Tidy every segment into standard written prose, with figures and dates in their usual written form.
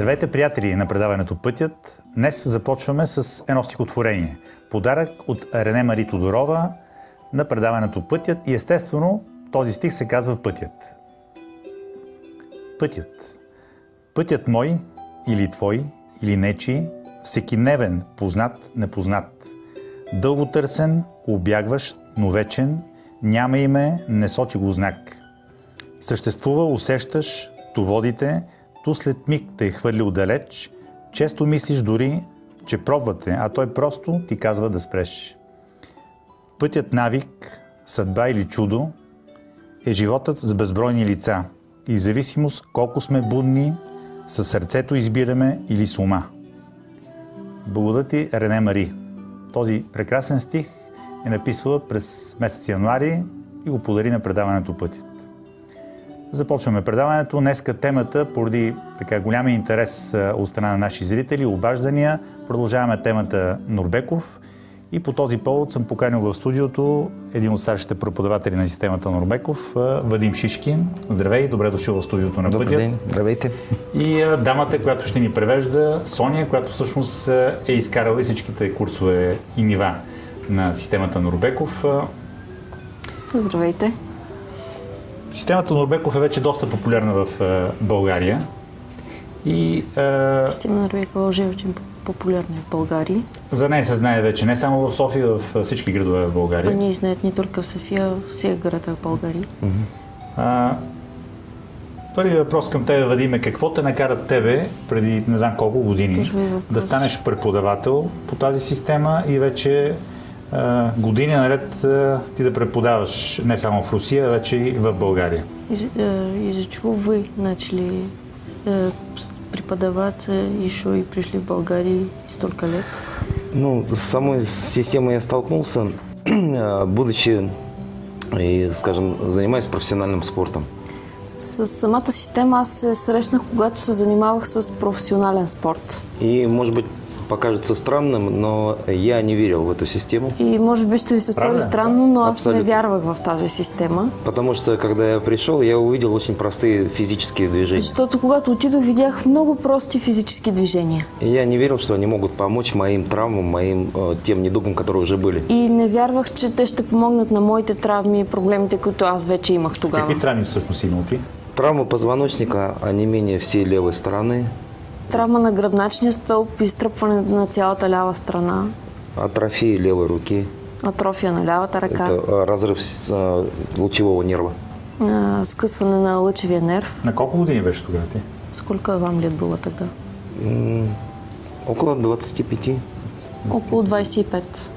Здравейте, приятели на предаването Пътят. Днес започваме с едно стихотворение. Подарък от Рене Мари Тодорова на предаването Пътят и естествено този стих се казва Пътят. Пътят. Пътят мой или твой, или нечий, всекидневен, познат, непознат. Дълго търсен, обягващ, но вечен, няма име, не сочи го знак. Съществува, усещаш, ту водите, ту след миг те е хвърлил далеч, често мислиш дори, че пробвате, а той просто ти казва да спреш. Пътят навик, съдба или чудо е животът с безбройни лица и в зависимост колко сме будни, със сърцето избираме или с ума. Благодаря ти, Рене Мари. Този прекрасен стих е написала през месец януари и го подари на предаването Пътят. Започваме предаването. Днеска темата, поради така голям интерес от страна на наши зрители, обаждания, продължаваме темата Нурбеков и по този повод съм поканил в студиото един от старшите преподаватели на системата Нурбеков, Вадим Шишкин. Здравей, добре дошъл в студиото на Пътят. Добър ден, здравейте. И дамата, която ще ни превежда, Соня, която всъщност е изкарала всичките курсове и нива на системата Нурбеков. Здравейте. Системата Нурбеков е вече доста популярна в България. Система Нурбеков е очень популярна в България. За нея се знае вече не само в София, в всички градове в България. Они знаят не только в София, в всех градах в България. Първият въпрос към тебе, Вадим, е какво те накара тебе, преди не знам колко години, да станеш преподавател по тази система и вече години наред ти да преподаваш не само в Русия, а вече и в България. Из-за чего вы начали преподавать еще и пришли в Българию столько лет? Ну, с самой системой я столкнулся, будучи, скажем, занимаясь профессиональным спортом. С самата система аз се срещнах, когато се занимавах с професионален спорт. И, может быть, покажется странным, но я не верил в эту систему. И, может би, ще ви се стори странно, но аз не вярвах в тази система. Потому что, когда я пришел, я увидел очень простые физические движения. Защото когато отидох, видях много прости физически движения. И я не верил, что они могут помочь моим травмам, моим тем недугам, которые уже были. И не вярвах, че те ще помогнат на моите травми и проблемите, които аз вече имах тогава. Какви травми всъщност имал ти? Травма позвоночника, онемение всей левой стороны. Травма на гръбначния стълб, изтръпване на цялата лява страна. Атрофия левой руки. Атрофия на лявата ръка. Это разрыв лучевого нерва. Скъсване на лъчевия нерв. На колко години беше тогава ти? Сколько вам лет было тогда? Около 25. Около 25.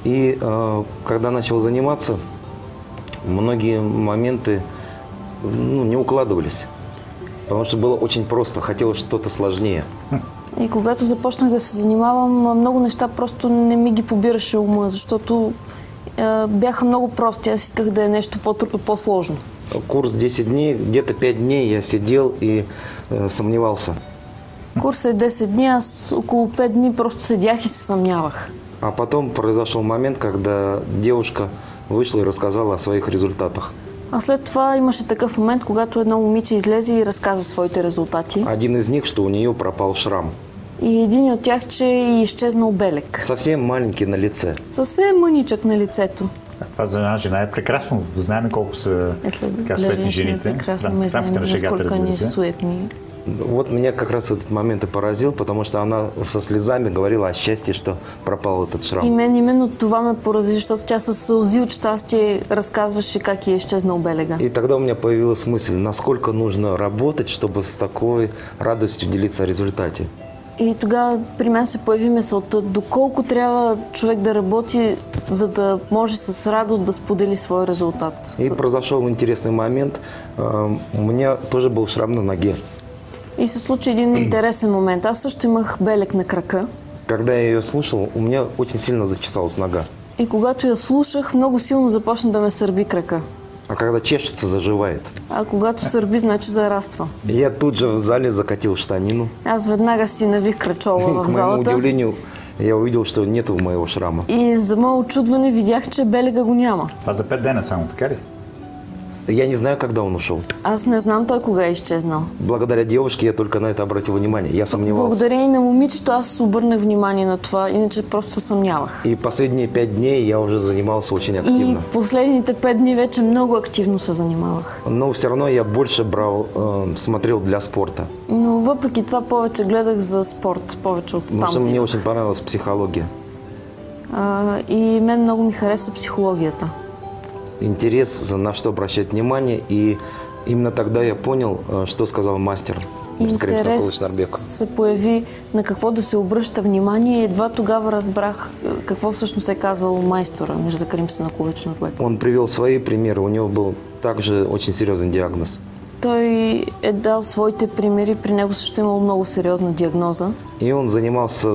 И когда начал заниматься, многие моменты не укладывались. Потому что было очень просто, хотелось что-то сложнее. И когато започнах да се занимавам, много неща просто не ми ги побираше ума, защото бяха много прости. Аз исках да е нещо по-сложно. Курс 10 дней, где-то 5 дней я сидел и сомневался. Курсът е 10 дни, аз около 5 дни просто седях и се съмнявах. А потом произошел момент, когда девушка вышла и рассказала о своих результатах. А след това имаше такъв момент, когато едно момиче излезе и разказа своите резултати. Один из них, что у нее пропал шрам. И един от тях, че е изчезнал белег. Совсем маленький на лице. Съвсем мъничък на лицето. Това за една жена е прекрасно. Знаем колко са така суетни жените. В рамките на шегата, разбира се. Вот меня как раз этот момент и поразил, потому что она со слезами говорила о счастье, что пропал этот шрам. И мен именно това ме порази, защото тя със сълзи от щастие разказваше как е изчезнал белега. И тогда у меня появилась мысль, насколько нужно работать, чтобы с такой радостью делиться о результате. И тогава при мен се появи мисълта, доколко трябва човек да работи, за да може с радост да сподели своя резултат. И произошел интересный момент. У меня тоже был шрам на ноге. И се случи един интересен момент. Аз също имах белег на крака. Когда я ее слушал, у меня очень сильно зачесалась нога. И когато я слушах, много силно започна да ме сърби крака. А когда чешется, заживает. А когато сърби, значи зараства. Я тут же в зале закатил штанину. Аз веднага си навих крачола в залата. К моему удивлению, я увидел, что нету моего шрама. И за мое очудване видях, че белега го няма. Това за 5 дена само, така ли? Я не знаю, когда он ушел. Аз не знам той кога е изчезнал. Благодаря девушке я только на это обратил внимание. Я сомневался. Благодарение на момичето аз обърнах внимание на това, иначе просто се съмнявах. И последние 5 дней я уже занимался очень активно. И последните 5 дни вече много активно се занимавах. Но все равно я больше брал, смотрел для спорта. Но въпреки това повече гледах за спорт, повече от Потому там что мне си. очень понравилась психология. И мен много ми хареса психологията. Интерес на что обращать внимание. И именно тогда я понял, что сказал мастер. Интерес се появи на какво да се обръща внимание и едва тогава разбрах какво всъщност е казал майстора Мирза Карим Сенакулович Нурбек. Он привел свои примеры, у него был также очень серьезный диагноз. Той е дал своите примери, при него също имало много сериозна диагноза. И он занимался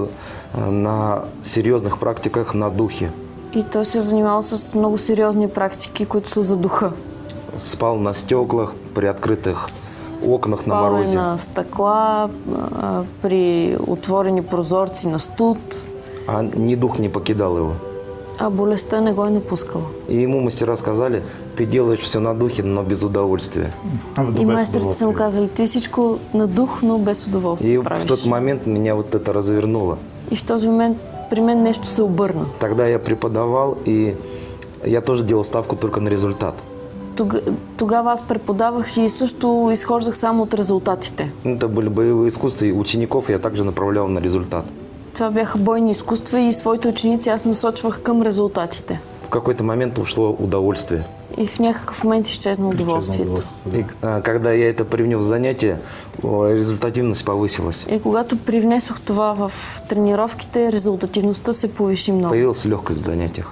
на серьезных практиках на духе. И той се занимавал с много сериозни практики, които са за духа. Спал на стеклах, при открытых окнах на Спал е морозе. на стъкла, при отворени прозорци на студ, А ни дух не покидал его. а болестта не го е напускала. И ему мастера сказали, ты делаешь все на духе, но без удовольствия. И майсторите са му казали, ти всичко на дух, но без удоволствие И правиш. в тот момент меня вот это развернуло. И в този момент при мен нещо се обърна. Тогда я преподавал, и я тоже делал ставку только на результат. Тогава аз преподавах и също изхождах само от резултатите. Это были боевые искусства, и учеников я также направлял на результат. Това бяха бойни изкуства и своите ученици аз насочвах към резултатите. В какой-то момент ушло удовольствие. И в някакъв момент изчезна удоволствието. И когда я это привнес в занятие, результативность повысилась. И когато привнесох това в тренировките, резултативността се повиши много. Появилась легкост в занятиях.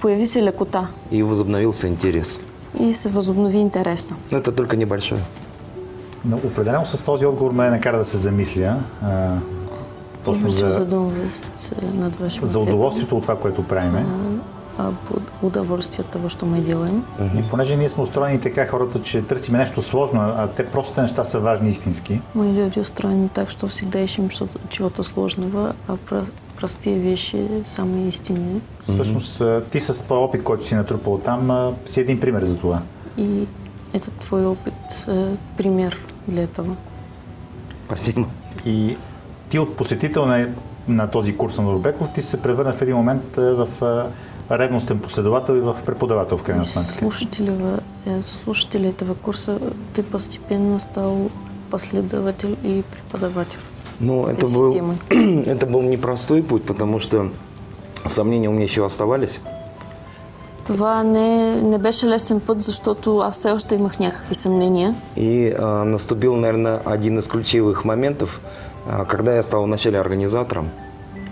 Появи се лекота И възобновился интерес. и се възобнови интереса. Но это только небольшое. Но определено с този отговор ме накара да се замисля точно за удоволствието от това, което правиме. Удоволствията, що ме делаем. И понеже ние сме устроени така хората, че търсиме нещо сложно, а те простите неща са важни истински. Мы люди устроены так, что всегда ищем чего-то сложного, а простые вещи самые истинные. Всъщност ти с твой опит, който си натрупал там, си един пример за това. И этот твой опыт пример для этого. Спасибо. И ти от посетител на този курс на Нурбеков, ти се превърна в един момент в ревностен последовател и в преподавател в крайна сметка. Слушатели этого курса ты постепенно стал последователь и преподаватель. Ну, это был непростой путь, потому что сомнения у меня еще оставались. Това не беше лесен път, защото аз все още имах някакви съмнения. И наступил, наверное, один из ключевых моментов, когда я стал вначале организатором.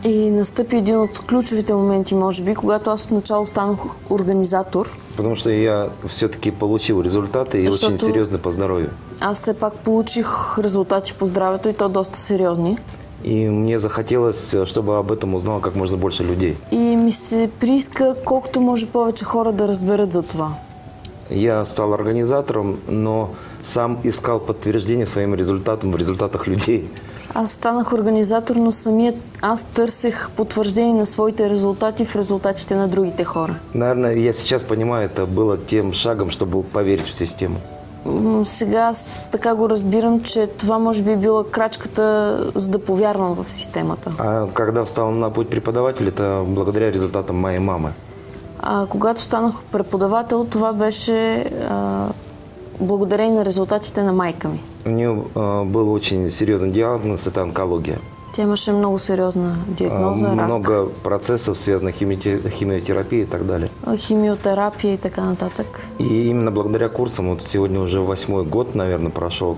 И настъпи един от ключовите моменти, може би, когато аз отначало станах организатор. Потому что я все-таки получил результаты и очень серьезно по здоровью. Аз все пак получих резултати по здравето и то доста сериозни. И мне захотелось, чтобы об этом узнало как можно больше людей. И ми се прииска колкото може повече хора да разберат за това. Я стал организатором, но сам искал подтверждение своим результатам в результатах людей. Аз станах организатор, но самият аз търсех потвърждение на своите резултати в резултатите на другите хора. Наверное, я сейчас понимаю, это было тем шагом, чтобы поверить в систему. Сега аз така го разбирам, че това може би била крачката, за да повярвам в системата. А когда встал на путь преподавателя, это благодаря резултатам моей мамы. А когато станах преподавател, това беше благодарение на резултатите на майка ми. У нее был очень серьезный диагноз, это онкология. Тя имаше много сериозна диагноза, рак. Много процессов, связанных с химиотерапией и так далее. Химиотерапия и така нататък. И именно благодаря курсам, вот сегодня уже 8-й год, наверное, прошел,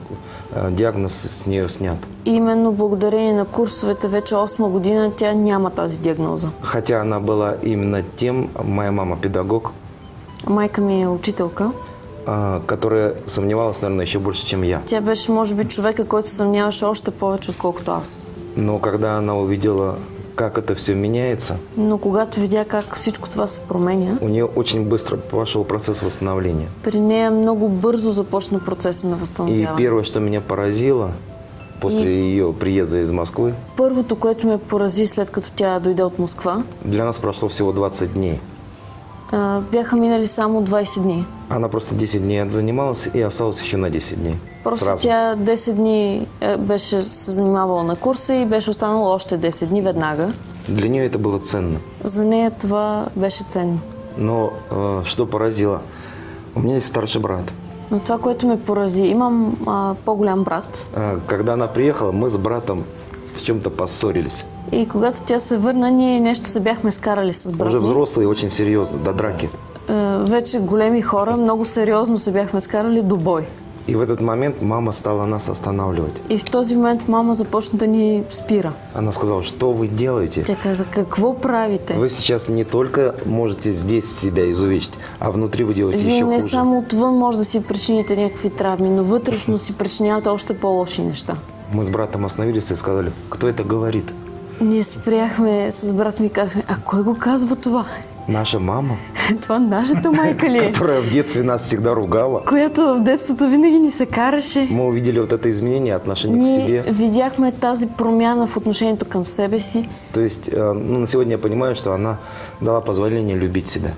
диагноз с нее снят. Именно благодарение на курсовете вече 8 година тя няма тази диагноза. Хотя она была именно тем, моя мама педагог. Майка ми е учителка. Которая сомневалась, наверное, еще больше, чем я. Тя беше, може би, човека, който се съмняваше още повече, отколкото аз. Но когда она увидела, как это все меняется, но когато видя как всичко това се променя, у нее очень быстро пошел процесс восстановления. При нея много бързо започна процеса на възстановяване. И первое, что меня поразило после ее приезда из Москвы, първото, което ме порази след като тя дойде от Москва, для нас прошло всего 20 дней. Бяха минали само 20 дни. Она просто 10 дней отзанималась и осталась еще на 10 дней. Просто Сразу. тя 10 дни беше се занимавала на курса и беше останала още 10 дни веднага. Для нее это было ценно. За нея това беше ценно. Но что поразило? У меня есть старший брат. Но това, което ме порази, имам по-голям брат. Когда она приехала, мы с братом в чем-то поссорились. И когато тя се върна, ние нещо се бяхме скарали с брат Уже ми. взрослые, очень серьезно, до драки. Вече големи хора, много сериозно се бяхме скарали до бой. И в этот момент мама стала нас останавливать. И в този момент мама започна да ни спира. Она сказала, что вы делаете? Тя каза, какво правите? Вы сейчас не только можете здесь себя изувечить, а внутри вы делаете Вие еще не хуже. само отвън може да си причините някакви травми, но вътрешно си причинявате още по-лоши неща. Мы с братом остановились и сказали, кто это говорит? Ние спряхме с брат ми и казахме, а кой го казва това? Наша мама, Това нашата майка ли е? которая в детстве нас всегда ругала. Която в детството винаги ни се караше. Мы увидели вот это изменение отношения к Ние себе. видяхме тази промяна в отношението към себе си То есть, ну, на сегодня я понимаю, что она дала позволение любить себя.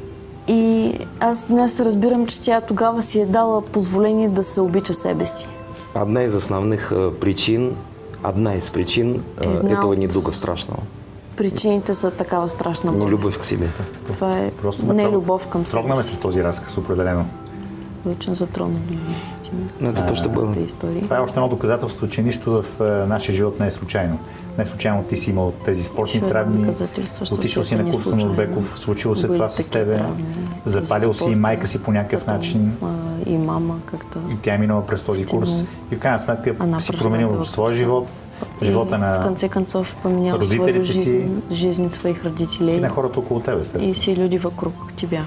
и аз днес разбирам, че тя тогава си е дала позволение да се обича себе си. Одна из основных причин, Една этого от недуга страшного. Причините за такава страшна Не любовь к болест. себе. Това е Просто ме не любов към себе трогнаме си. с този разказ, определено. Очень затронали Ну, это то, что было. тези истории. Това е още едно доказателство, че нищо в нашия живот не е случайно. Не е случайно ти си имал тези спортни Ще е травми, доказателство, що отишъл си всеки на не курса на случайно. Нурбеков, случило се Были това с такива тебе, травми, запалил тези си и майка си по някакъв потом, начин и мама как-то. и тя е минала през този курс и в крайна сметка Она си прожила променил этого своя курса. живот, живота В на конце концов поменял родителите свою си жизнь своих и родителей на хората около тебе, и естествено. все люди вокруг тебя.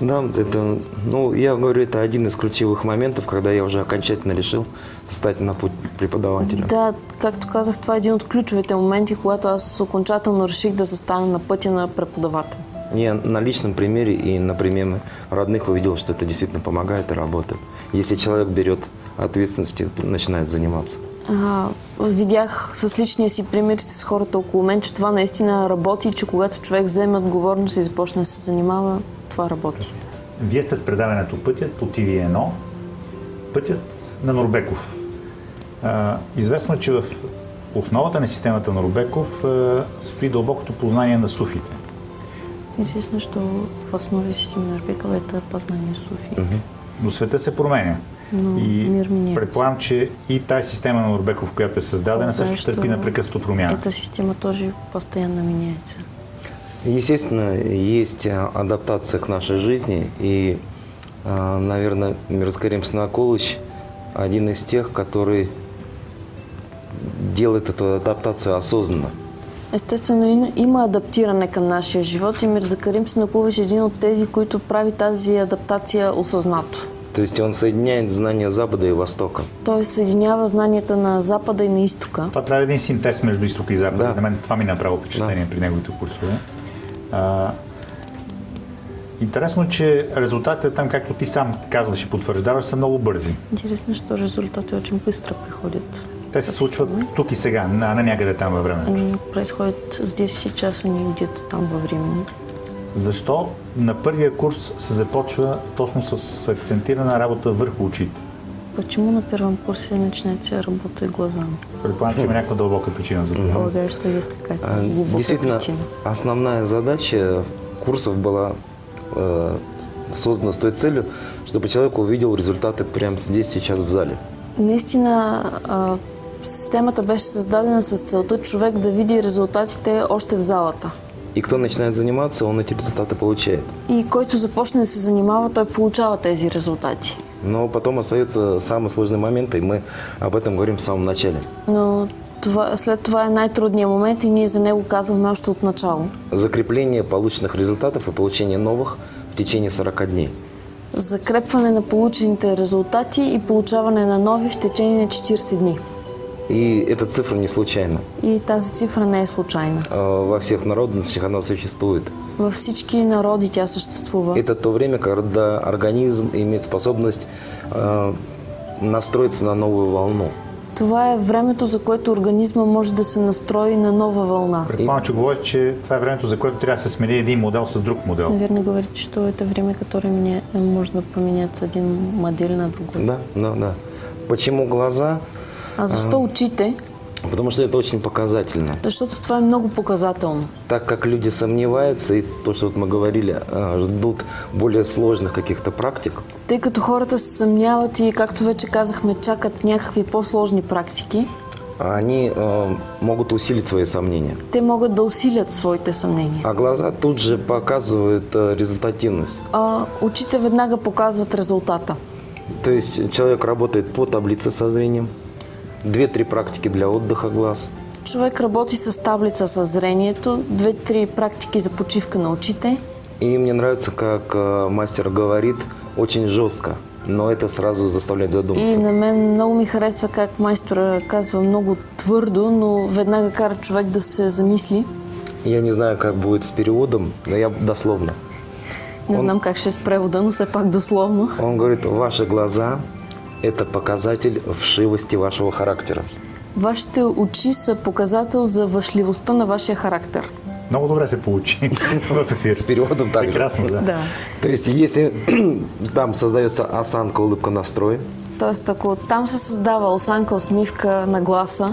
Да, это, ну, я говорю, это один из ключевых моментов, когда я уже окончательно решил встать на путь преподавателя. Да, както казах, това е един от ключовите моменти, когато аз окончателно реших да застана на пътя на преподавател. Я на личном примере и на примере родных увидел, что это действительно помогает и работает. Если человек берет ответственность и начинает заниматься. Видях с личния си пример с хората около мен, че това наистина работи, че когато човек вземе отговорност и започне да се занимава, това работи. Вие сте с предаването Пътят по TV1, Пътят на Нурбеков. Известно е, че в основата на системата на Нурбеков стои дълбокото познание на суфите. Известно, че в основе система на Нурбекова е познание суфи. Но света се променя. Но И мир меняется. предполагам, че и тази система на Нурбеков, която е създадена, също Полагаю, търпи что непрекъснато промяна. Эта система тоже постоянно меняется. Естественно, есть адаптация к нашей жизни, и, наверное, Мирзакарим Сынакулович один из тех, который делает эту адаптацию осознанно. Естествено, има адаптиране към нашия живот и Мирзакарим Сынакулович е един от тези, които прави тази адаптация осъзнато. То есть он соединяет знания Запада и Востока. Той съединява знанията на Запада и на Изтока. Това прави един синтез между изток и запад. Да. На мен това ми направи впечатление при неговите курсове. Интересно, че резултатите там, както ти сам казваш и потвърждаваш, са много бързи. Интересно, что результаты очень быстро приходят. Те се случват тук и сега, на някъде там във времето. Они происходят здесь, сейчас, а не где-то там во времени. Защо на първия курс се започва точно с акцентирана работа върху очите? Почему на первом курсе начинается работа глазами? Предполагам, че има някаква дълбока причина за това. Полагаю, что есть какая-то глубокая Действительно, причина. основная задача курсов была создана с той целью, чтобы человек увидел результаты прямо здесь, сейчас в зале. Наистина, системата беше създадена с целта човек да види резултатите още в залата. И кто начинает заниматься, он эти результаты получает. И който започне да се занимава, той получава тези резултати. Но потом остается самый сложный момент, и мы об этом говорим в самом начале. Но след това е най-трудният момент и ние за него казваме още от начало. Закрепление полученных результатов и получение новых в течение 40 дней. Закрепване на получените резултати и получаване на нови в течение на 40 дни. И эта цифра не случайна. И тази цифра не е случайна. Во всех народностях она существует. Във всички народи тя съществува. Это то время, когда организм имеет способность настроиться на новую волну. Това е времето, за което организма може да се настрои на нова вълна. Предполагам, че говорите, че това е времето, за което трябва да се смени един модел с друг модел. Наверное, говорите, что это время, которое можно поменять один модель на другой. Да. Почему глаза? А защо очите? Потому что это очень показательно. Защото това е много показателно. Так как люди сомневаются, и то, что вот мы говорили, ждут более сложных каких-то практик, Тъй като хората се съмняват и, както вече казахме, чакат някакви по-сложни практики, они могут усилить свои сомнения. те могат да усилят своите съмнения. А глаза тут же показывают результативность. А очите веднага показват резултата. То есть человек работает по таблице со зрением, 2-3 практики для отдыха глаз. Човек работи с таблица със зрението, 2-3 практики за почивка на очите. И мне нравится, как мастер говорит, очень жестко, но это сразу заставляет И задуматься. на мен много ми харесва как майстора казва много твърдо, но веднага кара човек да се замисли. Я не знаю, как будет с переводом, но я дословно. Не знам как ще е с превода, но все пак дословно. Он говорит, ваши глаза – это показатель вшивости вашего характера. Вашите очи са показател за въшливостта на вашия характер. Много добре се получи в ефир. С переводом также. Прекрасно, да. Да. То есть, если там создается осанка, улыбка, настрой, Тоест, ако там се създава осанка, усмивка на гласа,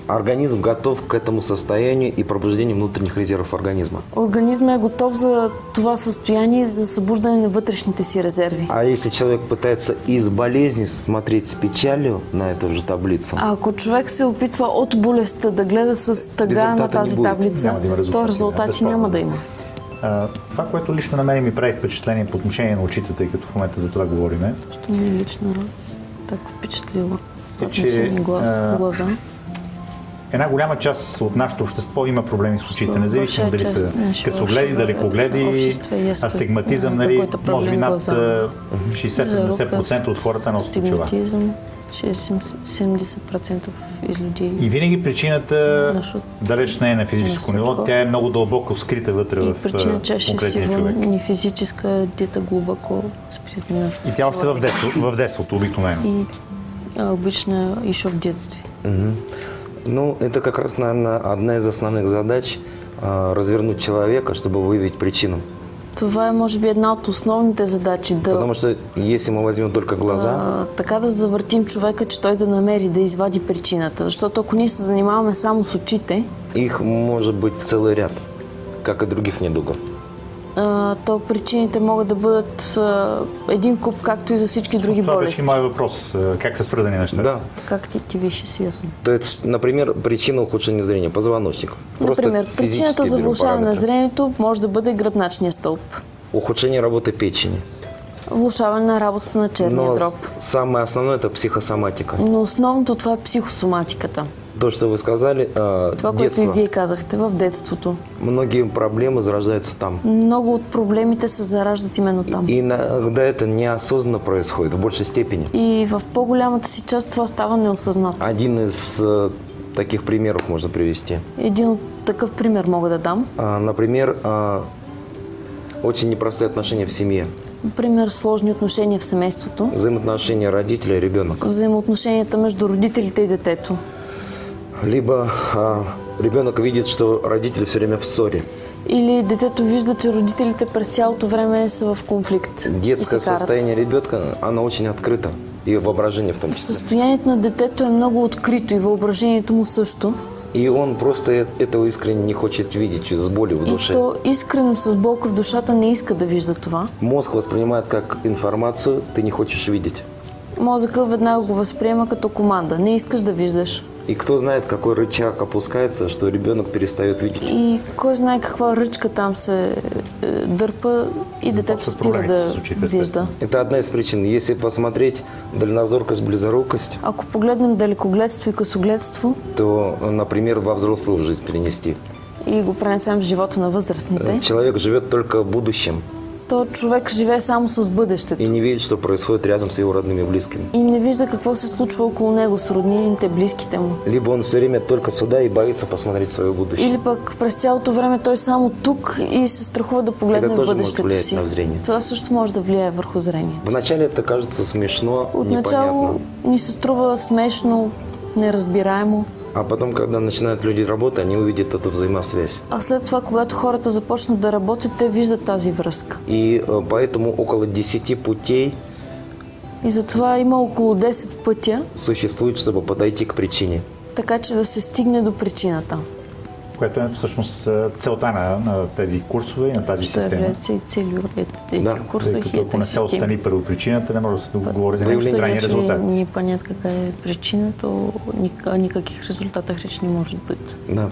организм готов к этому состоянию и пробуждению внутренних резервов организма. организмът е готов за това състояние, за събуждане на вътрешните си резерви. А если человек пытается из болезни смотреть с печалью на эту же таблицу, А ако човек се опитва от болестта да гледа с тъга на тази таблица, Няма да има резултати, то резултати безспорно. няма да има. Това, което лично на мен ми прави впечатление по отношение на очите, тъй като в момента за това говориме, Що ми лично так впечатлило. Е, че, Отношение глаза. една голяма част от нашето общество има проблеми с очите, независимо дали са късогледи, далекогледи, общество есть астигматизъм, нали, какой-то проблем може би над глаза. 60-70% от хората носят очила. Астигматизъм, 70% из людей. И винаги причината Нашо- далеч не е на физическо на ниво, всичко. тя е много дълбоко скрита вътре И в причина чаще конкретния всего човек. не физическая, где-то глубоко спрятана. И тя още в детството обикновено. И обычно еще в детстве. ну, это как раз, наверное, одна из основных задач развернуть человека, чтобы выявить причину. Това е, може би, една от основните задачи Потому что если мы возьмем только глаза, така да завъртим човека, че той да намери, да извади причината. Защото ако ние се занимаваме само с очите, их может быть целый ряд, как и других недугов. то причините могат да бъдат един куп, както и за всички други Това болести. беше моят въпрос. Как са свързани нещата? Да. Как ти беше свързано? То есть, например, причина ухудшения зрения – позвоночник. Например, причината за берем влошаване на параметры. зрението може да бъде гръбначния стълб. Ухудшение работы печени. Влошаване на работата на черния Но дроб. самое основное – это психосоматика. Но основното това е психосоматиката. То, что вы сказали, Това, което и детство. вие казахте в детството. Многие проблемы зарождаются там. Много от проблемите се зараждат именно там. И иногда это неосознанно происходит, в большей степени. И в по-голямата си част това става неосъзнато. Один из таких примеров можно привести. Един от такъв пример мога да дам. Например, очень непростые отношения в семье. Например, сложни отношения в семейството. Взаимоотношения родителя и ребенка. Взаимоотношенията между родителите и детето. Либо ребенок видит, что родители все время в ссоре. Или детето вижда, че родителите през цялото време са в конфликт. Детское и се карат. состояние ребенка, оно очень открыто. И воображение в том числе. Състоянието на детето е много открито и въображението му също. И он просто этого искренне не хочет видеть с болью в И душе. то искрено с болка в душата не иска да вижда това. Мозг воспринимает как информацию, ты не хочешь видеть. Мозъка веднага го възприема като команда. Не искаш да виждаш. И кто знает, какой рычаг опускается, что ребенок перестает видеть. И кой знае каква ръчка там се дърпа и детето Започват спира проблемите да с очите, вижда. Это одна из причин. Если посмотреть дальнозоркость, близорукость, Ако погледнем далекогледство и късогледство то, например, во взрослую жизнь перенести. и го пренесем в живота на възрастните, Человек живет только будущим то човек живее само с бъдещето и не видит, что происходит рядом с его родными и близкими. и не вижда какво се случва около него с роднините, близките му. Либо он все время только сюда и боится посмотреть свое будущее. Или пък през цялото време той само тук и се страхува да погледне Это в тоже може бъдещето влиять си. на зрение. Това също може да влияе върху зрението. Вначале это кажется смешно, Отначало непонятно. ни се струва смешно, неразбираемо. А потом, когда начинают люди работать, они увидят эту взаимосвязь. А след това, когато хората започнат да работят, те виждат тази връзка. И поэтому около 10 путей И затова има около 10 пътя, существует, чтобы подойти к причине. така че да се стигне до причината. Което е всъщност целта на тези курсове и на тази Ще система. является и целью этих Да, курсов и Тъй като ако этой не се системы. отстрани първопричината, не може да се говори за Потому някакъв что крайни Если резултат. не понять какая причина, то о никаких результатах речи не может быть. Да.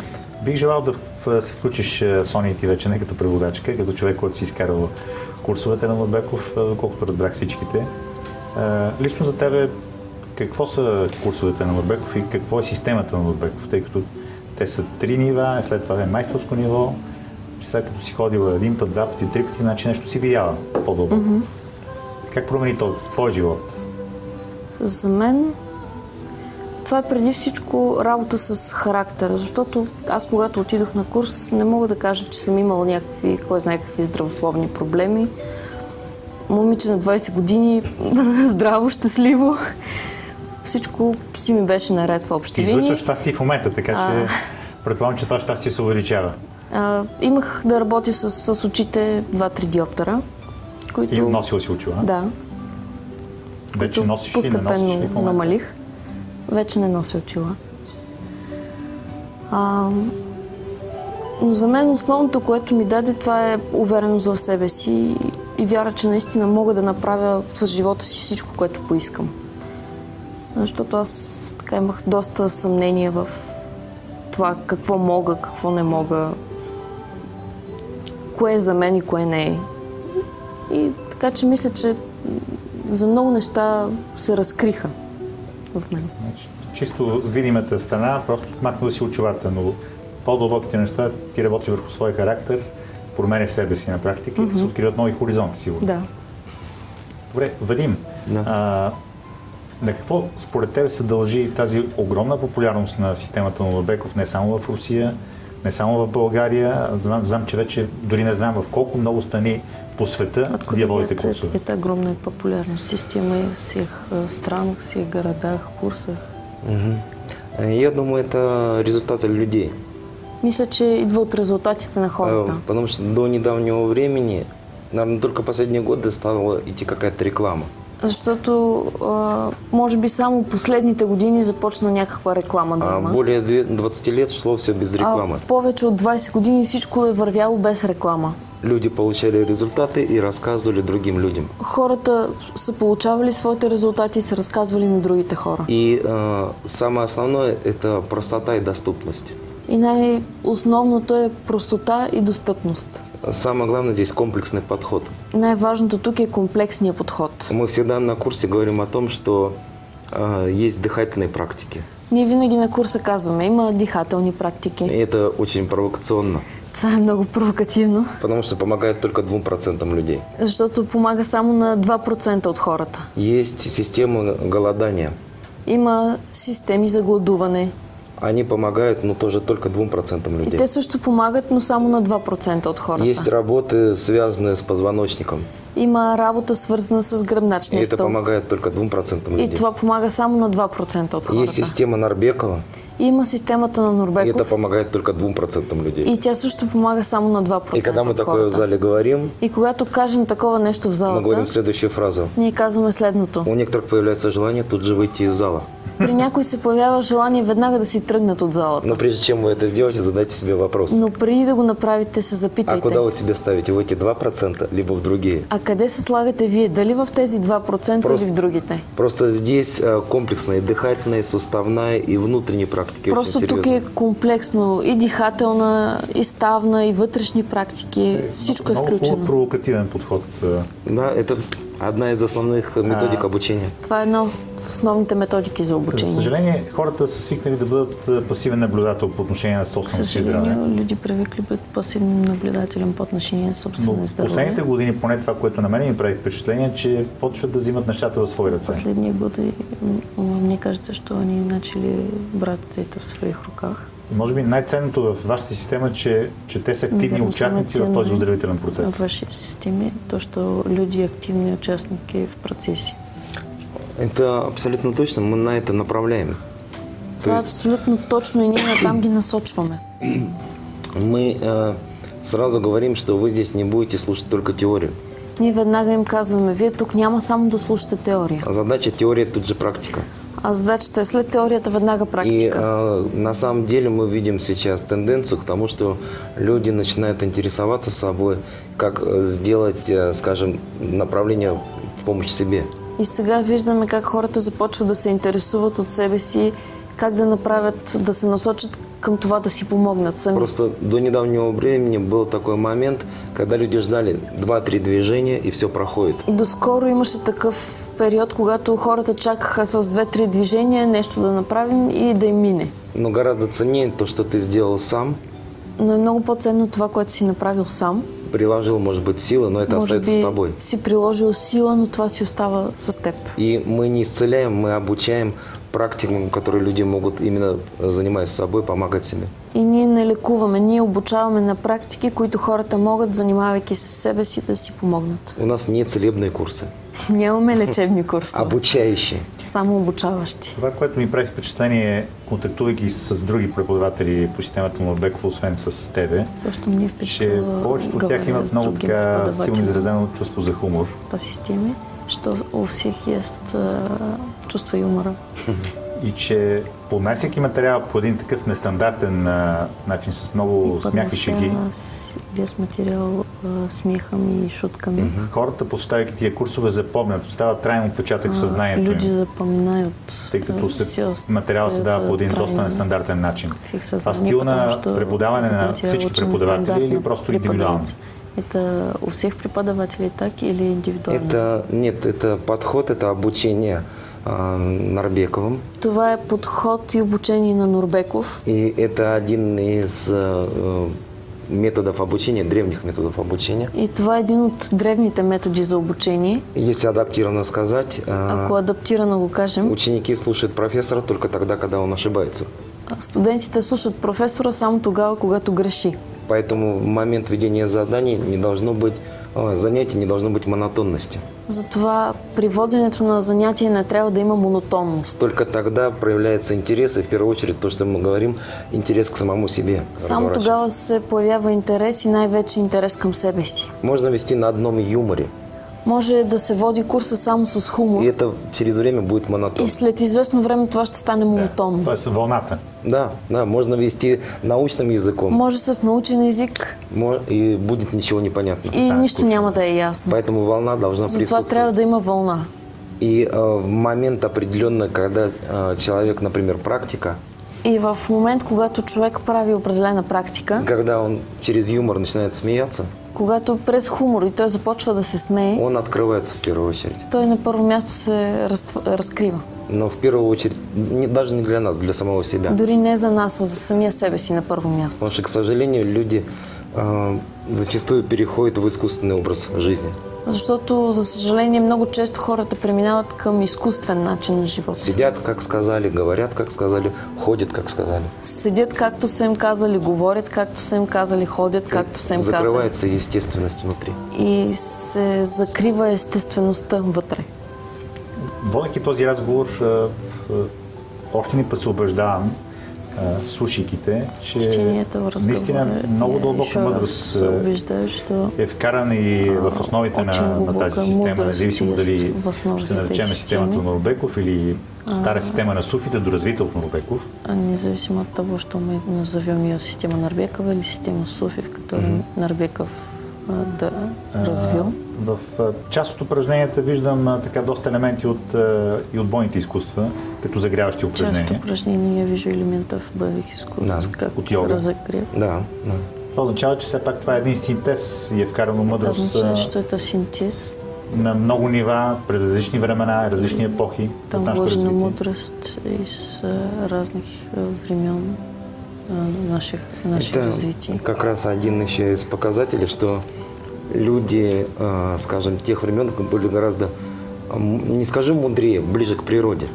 Бих желал да се включиш, Соня, ти вече не като преводачка, като човек, който си изкарал курсовете на Нурбеков, колкото разбрах всичките. Лично за тебе, какво са курсовете на Нурбеков и какво е системата на Нурбеков? Тъй като те са 3 нива, след това е майсторско ниво, че след като си ходила един път, два пъти, 3 пъти, значи нещо си видяла по-дълго. Как промени твой живот? За мен това е преди всичко работа с характера, защото аз когато отидох на курс, не мога да кажа, че съм имала някакви, кой знае какви здравословни проблеми. Момиче на 20 години, здраво, щастливо. Всичко си ми беше наред в общи Ти линии. излъчваш щастие в момента, така че предполагам, че това щастие се увеличава. Имах да работя с очите 2-3 диоптера, които... И носила си очила? Да. Вече които носиш ли, не носиш ли в постепенно момента? намалих. Вече не нося очила. Но за мен основното, което ми даде, това е увереност в себе си и вяра, че наистина мога да направя с живота си всичко, което поискам. Защото аз така имах доста съмнение в това какво мога, какво не мога, кое е за мен и кое не е. И така че мисля, че за много неща се разкриха в мен. Чисто видимата страна, просто махнала си очилата, но по-дълбоките неща ти работиш върху своя характер, променяш себе си на практика и се откриват нови хоризонти, сигурно. Да. Добре, Вадим, на какво според тебе се дължи тази огромна популярност на системата на Нурбеков не само в Русия, не само в България, знам, че вече дори не знам в колко много страни по света вие водите курсове. Это огромная популярность системы в всех странах, всех городах, курсах. Я думаю, это результаты людей. Мисля, че идва от резултатите на хората. Потому что до недавнего времени, наверное, только последние годы стала идти какая-то реклама. Защото, може би само последните години започна някаква реклама да има. Более 20 лет шло все без рекламы. Повече от 20 години всичко е вървяло без реклама. Люди получали результаты и рассказывали другим людям. Хората са получавали своите резултати и са разказвали на другите хора. И самое основное – это простота и доступность. И най-основното е простота и достъпност. Самое главное здесь комплексный подход. Най-важното тук е комплексният подход. Мы всегда на курсе говорим о том, что есть дыхательные практики. Ние винаги на курса казваме, има дихателни практики. И это очень провокационно. Това е много провокативно. Потому что помогает только 2% людей. Защото помага само на 2% от хората. Есть система голодания. Има системи за гладуване. Они помогают, но тоже только 2% И людей. те също помагат, но само на 2% от хората. Есть работы, связанные с позвоночником. Има работа свързана с И гръбначния это стълб. помогает только 2% И людей. това помага само на 2% от Есть хората. система Нарбекова. Има системата на И это Нурбеков. помогает только 2% людей. И тя също помага само на 2% И когда мы от такое в хората. зале говорим, И когато кажем такова нещо в мы залата, говорим следующую фразу. ние казваме следното. У некоторых появляется желание тут же выйти из зала. При някой се появява желание веднага да си тръгнат от залата. Но прежде чем вы это сделаете, задайте себе вопрос. Но преди да го направите, се А запитайте. куда вы себе ставите? В эти 2%, либо в другие? А къде се слагате вие? Дали в тези 2% или в другите? Просто здесь комплексная дыхательная, суставная и внутренние практики. Просто очень тук серьезные. е комплексно и дихателна, и ставна, и вътрешни практики. Всичко е Много включено. провокативен подход. Да, это одна из основных методик обучения. Това е една от основните методики за За обучение. съжаление, хората са свикнали да бъдат пасивен наблюдател по отношение на К собственото си здраве. съжалению, люди привыкли быть пассивным наблюдателем по отношение на Но собственное в последните здоровье. години, поне това, което на мен ми прави впечатление, че почват да взимат нещата в свои В ръце. последние годы мне кажется, что они начали брать это в своих руках. И може би най-ценното в вашата система е, че те са активни Наверно, участници в самое този ценное оздравителен В процес. вашей системе то, что люди активные участники в процессе. Это абсолютно точно, мы на это направляем. Това е абсолютно точно и ние натам ги насочваме. Мы сразу говорим, что вы здесь не будете слушать только теорию. Ние веднага им казваме, вие тук няма само да слушате теория. Задача теория тут же практика. А задачата е след теорията веднага И практика. на самом деле мы видим сейчас тенденцию к тому, что люди начинают интересоваться собой, как сделать, скажем, направление в помощь себе. И сега виждаме как хората започват да се интересуват от себе си, как да направят, да се насочат към това да си помогнат сами. Просто до недавнего времени был такой момент, когда люди ждали 2-3 движения и все проходит. И доскоро имаше такъв период, когато хората чакаха с 2-3 движения нещо да направим и да им мине. Но гораздо ценнее то, что ты сделал сам, Но е много по-ценно това, което си направил сам. приложил, может быть, силы, но это Може остается с би тобой. си приложил сила, но това си остава с теб. И мы не исцеляем, мы обучаем практикам, которые люди могут именно занимаясь собой, помогать себе. И ние не лекуваме, ние обучаваме на практики, които хората могат, занимавайки се с себе си, да си помогнат. У нас не целебные курсы, Нямаме лечебни курсове, обучающие. само обучаващи. Това, което ми прави впечатление, контактувайки с други преподаватели по системата на Норбеков, освен с тебе, Просто ми е че впечатлило повечето от тях имат много така силно изразено чувство за хумор. По системе, що у всех есть чувство юмора. И че поднасяйки материал по един такъв нестандартен начин, с много смях и шеги, Весь материал смехом и шутками. хората, посещавайки тия курсове, запомнят, остават трайно отпечатък в съзнанието Люди им, запоминают. тъй като всё материал се дава по един трайно доста нестандартен начин. в их Това сознании, стил потому на что преподаване этот на материал всички очень преподаватели или нестандартно просто индивидуално? преподается. Это у всех преподавателей так или индивидуально? Это подход, это обучение Нарбековым. Това е подход и обучение на Нурбеков. И это один из методов обучения, древних методов обучения. И това е един от древните методи за обучение. Если адаптированно сказать, Ако адаптирано го кажем, ученики слушают профессора только тогда, когда он ошибается. студентите слушат професора само тогава, когато греши. Поэтому в момент ведения заданий не должно быть, занятий не должно быть монотонности. Затова при воденето на занятия не трябва да има монотонност. Только тогда проявляется интерес, и в первую очередь то, что мы говорим, интерес к самому себе. Само тогава се появява интерес и най-вече интерес към себе си. Можно вести на одном юморе, Може да се води курса само с хумор и это через время будет монотонно. и след известно време това ще стане монотонно. Тоест вълната. Да, можно вести научным языком, Може с научен език и будет ничего не понятно. и нищо няма да е ясно. Поэтому волна должна Затова присутствовать. трябва да има вълна. И в момент определенно, когда человек, например, практика, И в момент, когато човек прави определена практика, когда он через юмор начинает смеяться, когато през хумор и той започва да се смее, он открывается в первую очередь. той на първо място се разкрива. Но в первую очередь, даже не для нас, для самого себя. Дори не за нас, а за самия себе си на първо място. Потому что, к сожалению, люди зачастую переходят в искусственный образ жизни. Защото, за съжаление, много често хората преминават към изкуствен начин на живот. Сидят, как сказали, говорят, как сказали, ходят, как сказали. Седят както са им казали, говорят както са им казали, ходят както са им казали. Закрывается естественность внутри. И се закрива естествеността вътре. Водейки този разговор, още ни път се убеждавам, слушайките, че наистина много дълбока мъдрост е вкарана и в основите на тази система, независимо дали ще наречем системата на Норбеков или стара система на суфите, доразвита в Норбеков. Независимо от того, что мы назовем ее система Нарбекова или система Суфи, в которой Нарбеков развил. В част от упражненията виждам така доста елементи и от бойните изкуства, като загряващи упражнения. Част упражнения я вижу елементов боевых искусств, как разогрев. Да. Това означава, че все пак това е един синтез и е вкарано мъдрост. Това означава, че это синтез. На много нива, през различни времена, различни епохи. Там вложена мудрост из разных времен наших развитий. Как раз один еще из показателей, что люди, скажем, тех времен были гораздо, не скажем мудрее, ближе к природе.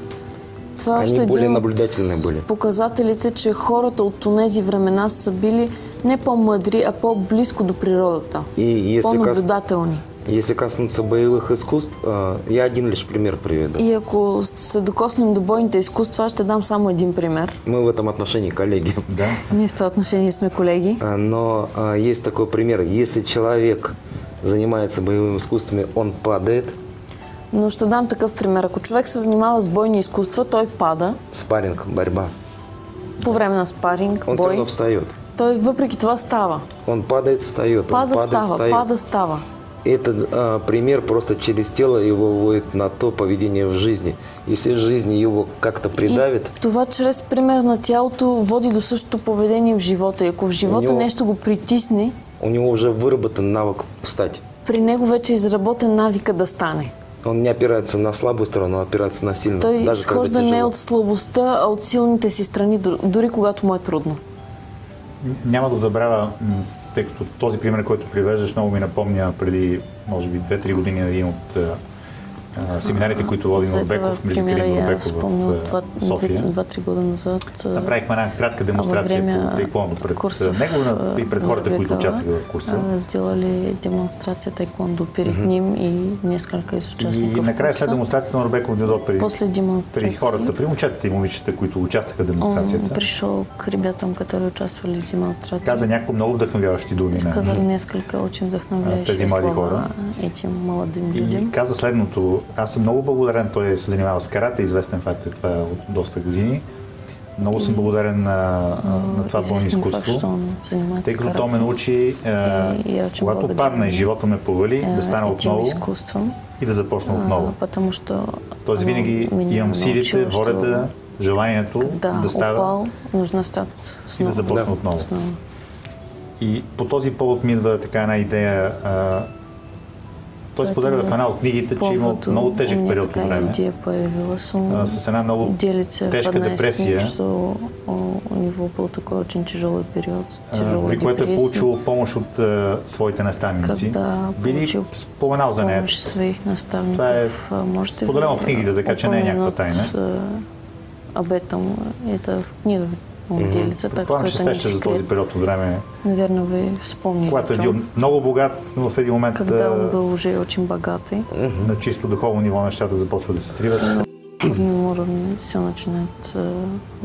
Това Они более наблюдательные были. Показателите, че хората от тези времена са били не по-мъдри, а по-близко до природата. По-наблюдателни. Если коснуться боевых искусств, я один лишь пример приведу. И ако се докоснем до бойните изкуства, аз ще дам само един пример. Мы в этом отношении коллеги. Да. Ние в това отношение сме колеги. Но есть такой пример. Если человек занимается боевыми искусствами, он падает. Но ще дам такъв пример. Ако човек се занимава с бойни изкуства, той пада Спарринг, борьба. по време на спаринг, Он все равно бой. встает. Той въпреки това става. Он падает, встает. Пада, он падает, става, встает. пада, става. Этот пример просто через тело его выводит на то поведение в жизни. Если жизнь его как-то придавит, И това чрез пример на тялото води до същото поведение в живота. И ако в живота него- нещо го притисне, у него уже выработан навык встать. при него вече е изработен навика да стане. Он не опирается на слабую сторону, а опирается на сильную. Той даже изхожда когда не тяжело. от слабостта, а от силните си страни, дори когато му е трудно. Няма да забравя, тъй като този пример, който привеждаш, много ми напомня преди, може би, 2-3 години на един от семинарите, които води Норбеков, примера я Норбеков спомнил в София. 2-3 года назад. Направихме една кратка демонстрация време по тайквондо пред курса него и пред хората, които Норбекова, участваха в курса. Сделали демонстрация тайквондо перед ним и несколько из И участников накрая курса. след демонстрацията на Норбеков дойде После при демонстрации хората, при момчетата и момичета, които участваха в он демонстрацията. пришел к ребятам, которые участвовали в демонстрации. Каза няколко много вдъхновяващи думи Сказали на несколько очень вдохновляющие тези млади слова хора. этим молодым и людям. каза следното. Аз съм много благодарен, той се занимава с карате, известен факт е това от доста години. Много съм благодарен на това бойно Известен факт, изкуство, что он занимается тъй като карате. то ме научи, И очень когато благодарен падна и живота ме повали, да стана этим отново искусством, и да започна отново. потому что Тоест винаги меня имам силите, научило, волята, желанието когда да става упал, нужно стать и да снова. започна отново. Снова. И по този повод ми идва така една идея. Той споделя в една от книгите, че има много тежък период от време. Идея появилась, он С една много делится тежка в одна из депресия, книг, что у него был такой очень тяжелый период, тяжелая при което е депрессия, получил помощ от своите наставници. когда Били получил споменал за нея. помощь своих наставников. Това е Можете споделено в книгите, така че не е някаква тайна. Об этом это в книгах он делится, так что Предполагам, че это не сеща за този секрет. период от време, Наверное, вы вспомните, когато о е бил чем. много богат, но в един момент Когда он был уже очень богатый, на чисто духовно ниво нещата започват да се сриват. в нем уровне все начинает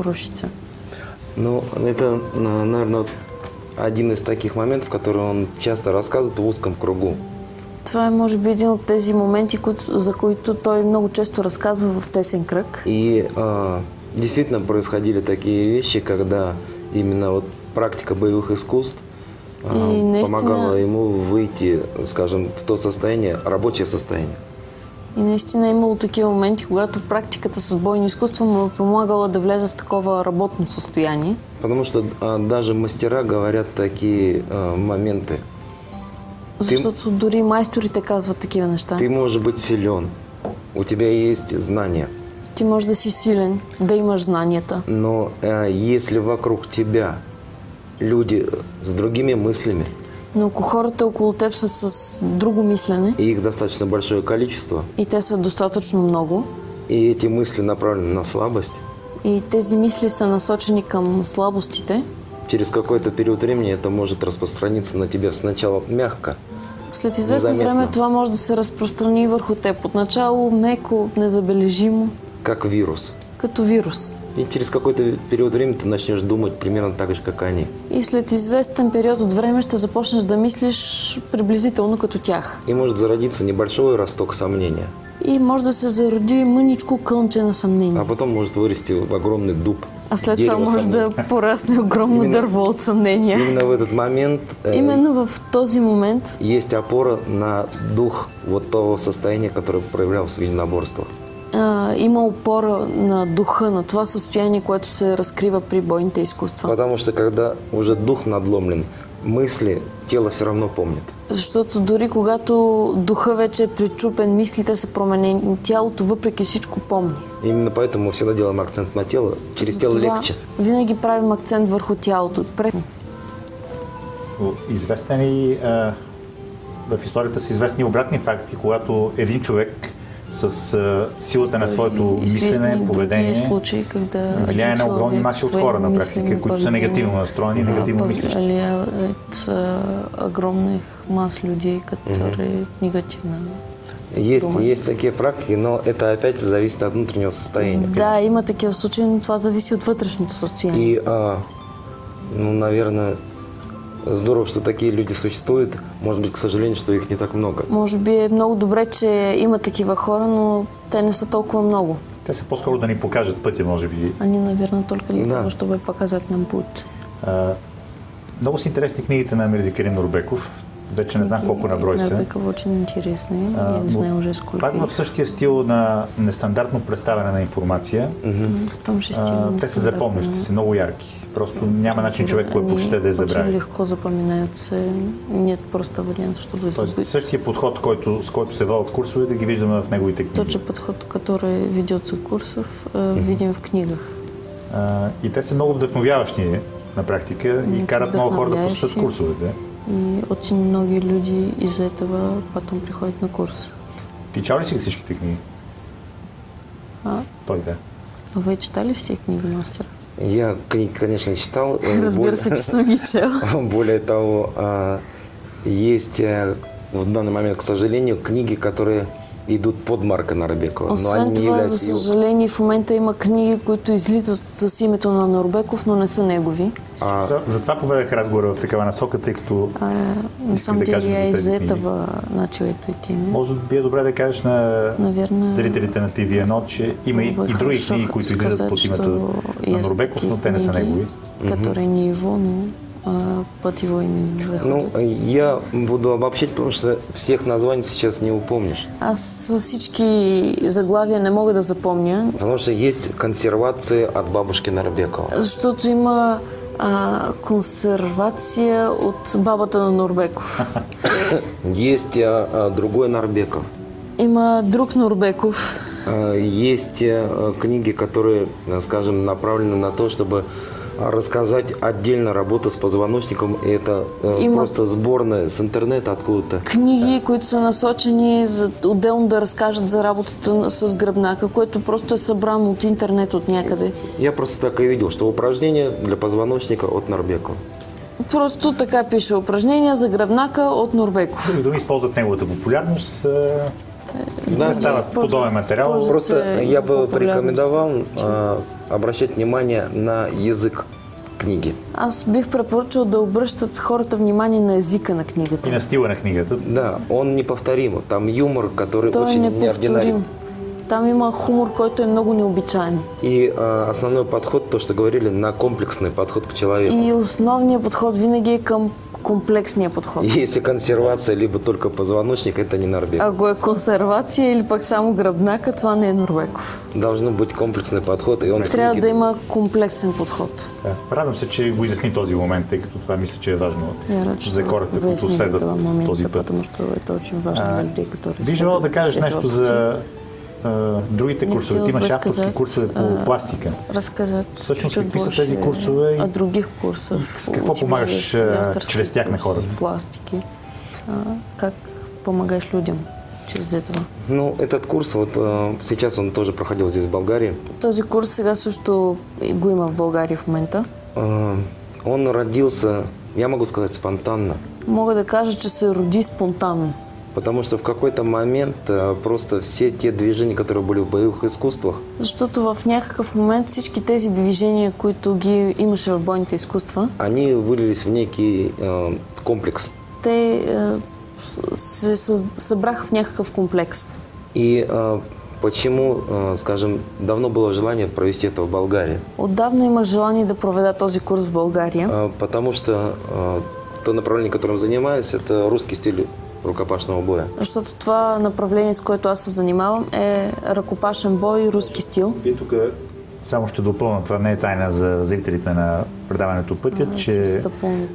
рушиться. Ну, это, наверное, вот один из таких моментов, которые он часто рассказывает в узком кругу. Това е, може би, един от тези моменти, за които той много често разказва в тесен кръг. И действительно происходили такие вещи, когда именно вот практика боевых искусств И наистина- помогала ему выйти, скажем, в то состояние, рабочее состояние. И наистина е имало такива моменти, когато практиката с бойни изкуства му е помагала да влезе в такова работно състояние. Потому что даже мастера говорят такие моменты. Защото дори майсторите казват такива неща. Ты можешь быть силен, у тебя есть знания, Ти можеш да си силен, да имаш знанията. но если вокруг тебя люди с другими мыслями, Но ако хората около теб са с друго мислене и их достаточно большое количество, и те са достатъчно много, и эти мысли направлены на слабость, и тези мисли са насочени към слабостите, через какой-то период времени это может распространиться на тебя сначала мягко, след известно Незаметно. време това може да се разпространи върху теб. Отначало меко, незабележимо, как вирус. като вирус. И через какой-то период времени ты начнешь думать примерно так же, как они. И след известен период от време ще започнеш да мислиш приблизително като тях. И может зародиться небольшой росток сомнения, И може да се зароди мъничко кълнче на съмнение. а потом может вырасти в огромный дуб. А след това дерево може да сомнений. порасне огромно Именно- дърво от съмнения. Именно в этот момент Именно в този момент есть опора на дух вот того состояния, которое проявлялось в единоборствах. има опора на духа, на това състояние, което се разкрива при бойните изкуства. Потому что когда уже дух надломлен, мысли тело все равно помнит. Защото дори когато духа вече е причупен, мислите са променени, тялото въпреки всичко помни. Именно поэтому мы всегда делаем акцент на тело. Через тело Затова легче. винаги правим акцент върху тялото. Известен и в историята са известни обратни факти, когато един човек с силата на своето мислене, поведение, случаи, когда влияе на огромни маси от хора на практика, които са негативно настроени и негативно мислещи. Влияет огромных масс людей, которые негативно. Есть такие практики, но это опять зависит от внутреннего состояния. Да, има такива случаи, но това зависи от вътрешното състояние. И, ну, наверное, здорово, что такие люди существуют. Может быть, к сожалению, что их не так много. Може би е много добре, че има такива хора, но те не са толкова много. Те са по-скоро да ни покажат пътя, може би. Они, наверное, только для того, чтобы показать нам путь. Много са интересни книгите на Мирза Керим Нурбеков. Вече не знам колко на брой са. Нурбеков очень интересный. Я не знаю уже сколько. Пак в същия стил на нестандартно представяне на информация. В том же стиле. Те са запомнящи се, много ярки. Просто няма начин човек, който прочете да я забрави. Очень легко запоминаются. Нет просто варианта, чтобы забыть. Същия подход, с който се водят курсовете, ги виждаме в неговите книги. Тот же подход, который ведется курсов, видим в книгах. И те са много вдъхновяващи на практика и карат много хора да посетят курсовете. И очень многие люди из этого потом приходят на курс. Ти чал ли си всичките книги? Той да. Вы читали все книги мастера? Я книги, конечно, читал. Разбира се, че съм ги чел. Более того, есть в данный момент, к сожалению, книги, которые идут под Марка Нурбекова. Освен това, за съжаление, в момента има книги, които излизат с името на Нурбеков, но не са негови. Затова поведах разговора в такава насока, тъй като на самом деле я из этого начала этой теме. Може би е добре да кажеш на зрителите на TV1, че има и други книги, които излизат под името на Нурбеков, но те не са негови. Которые не его, но под его именем выходят. Ну, я буду обобщить, потому что всех названий сейчас не упомнишь. Аз всички заглавия не мога да запомня. Потому что есть консервация от бабушки Нурбекова. Защото има консервация от бабата на Нурбеков. Есть другой Нурбеков. Има друг Нурбеков. Есть книги, которые, скажем, направлены на то, чтобы рассказать отдельно работу с позвоночником. Это просто сборная с интернета откуда-то. Книги, които са насочени за отделно да разкажат за работата с гръбнака, което просто е събрано от интернет от някъде. Я просто так и видел, что упражнения для позвоночника от Нурбекова. Просто така пише: упражнения за гръбнака от Нурбеков. Други думи, използват неговата популярност. Да, стават подобен материал. Просто я бы порекомендовал обращать внимание на язык книги. Аз бих препоръчал да обръщат хората внимание на езика на книгата. И на стила на книгата. Да, он неповторим. Там юмор, который той очень неординарен. Там има хумор, който е много необичайен. И основной подход, то, что говорили, на комплексный подход к человеку. И основният подход винаги е към комплексния подход. Если консервация, либо только позвоночник, это не Нурбеков. Ако е консервация или пък само гръбнака, това не е Нурбеков. Должен быть комплексный подход. И он трябва да има комплексен подход. Да. Радвам се, че го изясни този момент, тъй като това мисля, че е важно за хората, които следват този път. Потому что это очень важно для людей, которые би желал да кажеш нещо за другите курсове. Ти имаш авторски курсове по пластика. Разказать. Всъщност, какви са тези курсове? От других курсов. С какво помагаш чрез тях на хората? Пластики. Как помогаешь людям через этого? Ну, этот курс, вот сейчас он тоже проходил здесь в Болгарии. Този курс сега също го има в България в момента. Он родился, я могу сказать, спонтанно. Мога да кажа, че се роди спонтанно. Потому что в какой-то момент просто все те движения, которые были в боевых искусствах. Защото в някакъв момент всички тези движения, които ги имаше в бойните изкуства, они вылились в некий комплекс. Те се събраха в някакъв комплекс. И почему, скажем, давно было желание провести это в Болгарии? Отдавна имах желание да проведа този курс в България. Потому что то направление, которым занимаюсь, это русский стиль рукопашного боя. Защото това направление, с което аз се занимавам, е ръкопашен бой и руски стил. И тук само ще допълня, това не е тайна за зрителите на предаването Пътя, че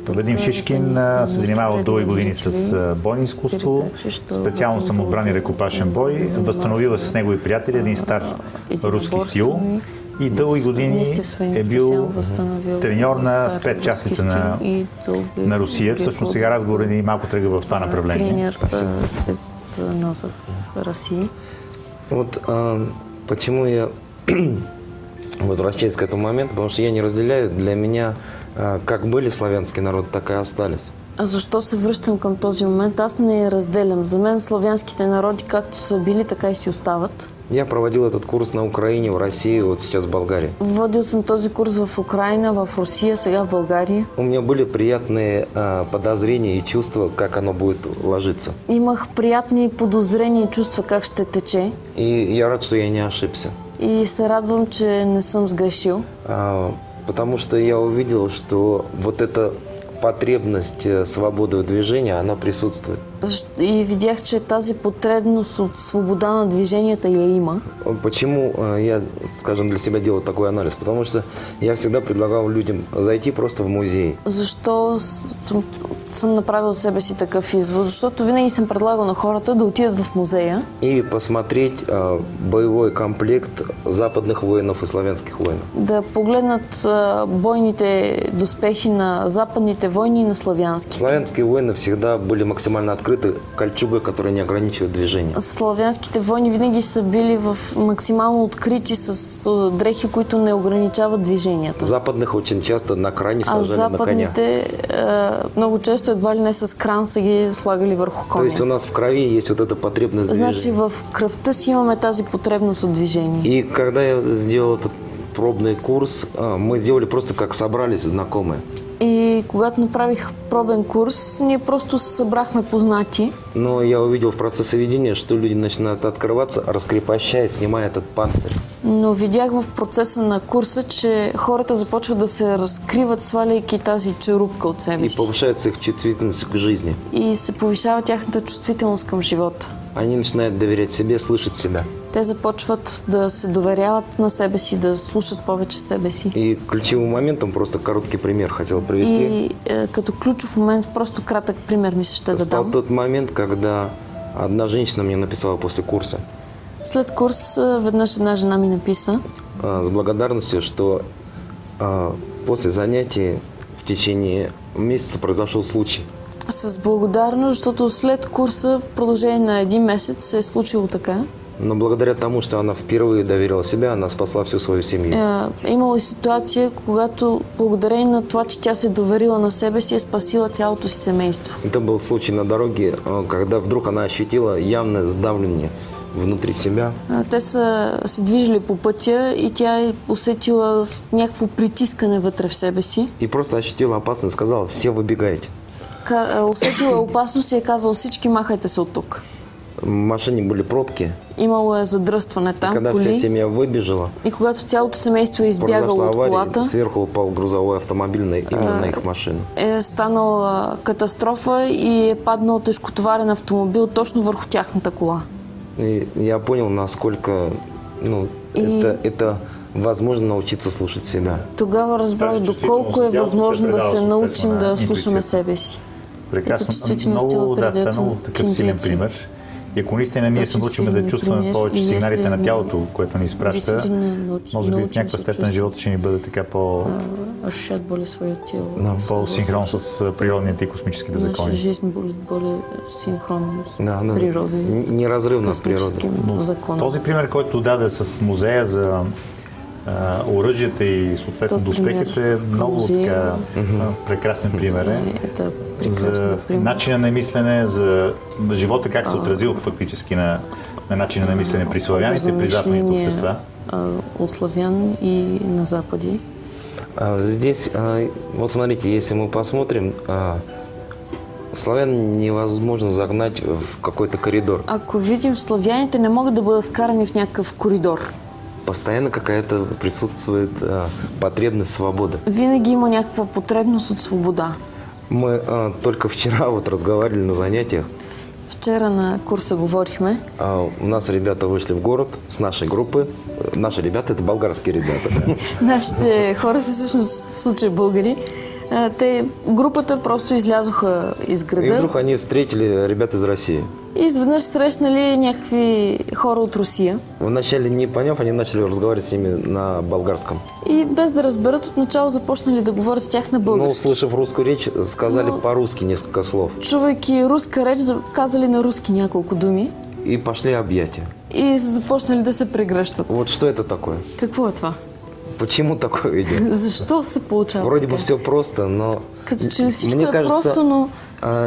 Вадим Шишкин се занимава от дълги години с бойно изкуство, специално самоотбран и ръкопашен бой. Възстановил с негови приятели един стар руски стил. И дълги години е бил треньор на спецчастите на Русия. Всъщност сега разговорът ни малко тръгва в това направление. Тренер спецназов в Русия. Вот почему я возвращаюсь к этому моменту, потому что я не разделяю, для меня как были славянские народы, так и остались. А защо се връщам към този момент? Аз не разделям. За мен славянските народи както са били, така и си остават. Я проводил этот курс на Украине, в России, вот сейчас в Болгарии. Водил съм този курс в Украина, в Русия, сега в България. У меня были приятные подозрения и чувства, как оно будет ложиться. Имах приятни подозрения и чувства как ще тече. И я рад, что я не ошибся. И се радвам, че не съм сгрешил. Потому что я увидел, что вот эта потребность свободы в движении, она присутствует. И видях, че тази потребност от свобода на движенията я има. Почему я, скажем, для себя делаю такой анализ? Потому что я всегда предлагал людям зайти просто в музей. Защо съм направил себе си такъв извод? Защото винаги съм предлагал на хората да отидат в музея и посмотреть боевой комплект западных воинов и славянских воинов. Да погледнат бойните доспехи на западните войни и на славянските. Славянские воины всегда были максимально открыты, кольчуга, которая не ограничивает движение. Славянските войни винаги са били в максимално открити с дрехи, които не ограничават движенията. Западных очень часто на кране сажали на коня. А западните много често едва ли не с кран са ги слагали върху коня. То есть у нас в крови есть вот эта потребность движения. Значи в кръвта си имаме тази потребност от движение. И когда я сделал этот пробный курс, мы сделали просто как собрались знакомые. И когато направих пробен курс, ние просто се събрахме познати. Но я увидел в процессе видения, что люди начинают открываться, раскрепощаясь, снимая этот панцирь. Но видях в процеса на курса, че хората започват да се разкриват, сваляйки тази черупка от себе си. И повышается их чувствительность к жизни. И се повишава тяхната чувствителност към живота. Они начинают доверять себе, слышать себя. Те започват да се доверяват на себе си, да слушат повече себе си. И ключевым моментом, просто короткий пример хотел привести. И като ключов момент, просто кратък пример ми се ще да дам. Стал тот момент, когда одна женщина мне написала после курса. След курс веднъж една жена ми написа. С благодарностью, что после занятий в течение месяца произошел случай. С благодарност, защото след курса в продължение на един месец се е случило така. Но благодаря тому, что она впервые доверила себя, она спасла всю свою семью. Имало и ситуация, когато благодарение на това, че тя се е доверила на себе си, е спасила цялото си семейство. Это был случай на дороге, когда вдруг она ощутила явное сдавление внутри себя. Те са се движили по пътя и тя е усетила някакво притискане вътре в себе си. И просто ощутила опасность, сказала: все выбегайте. Усетила опасност и е казала: всички махайте се от тук. В машине были пробки. Имало е задръстване там, когда коли. Вся семья выбежала, и когато цялото семейство е избягало от колата, сверху упал грузовой автомобиль именно на их машину. Е станала катастрофа и е паднал тежкотоварен автомобил точно върху тяхната кола. И я понял, насколько это възможно научиться слушать себя. Тогава разбрах доколко е възможно да се научим да слушаме себе си. Прекрасно. Много такъв силен пример. И ако наистина ние се научим да чувстваме повече сигналите на тялото, което ни изпраща, може би в някаква степен живота ще ни бъде така по-синхрон с природните и космическите закони. Наша жизнь будет более синхронна с природой. Неразрывна с природой. Този пример, който даде с музея за оръжията и съответно доспехите, много така прекрасен пример за начина на мислене, за живота, как се отразил фактически на начина на мислене при славяните и при западните общества. От славян и на западе. Здесь, вот смотрите, если мы посмотрим, славян невозможно загнать в какой-то коридор. Ако видим, славяните не могат да бъдат вкарани в някакъв коридор. Постоянно какая-то присутствует потребность свободы. Винаги има някаква потребност от свобода. Мы только вчера вот разговаривали на занятиях. Вчера на курса говорихме. У нас ребята вышли в город с нашей группы. Наши ребята — это болгарские ребята. Нашите хора са всъщност в случая българи. Групата просто излязоха из града. И вдруг они встретили ребят из России. И изведнъж срещнали някакви хора от Русия. Вначале не поняв, они начали разговаривать с ними на болгарском. И без да разберат, отначало започнали да говорят с тях на български. Но услышав русскую речь, сказали по-русски несколько слов. Чувайки руска реч, казали на руски няколко думи. И пошли объятия. и са започнали да се прегръщат. Вот что это такое? Какво е това? Почему такое идет? Защо се получава? Вроде бы така? все просто, но Като че ли всичко мне е кажется, просто, но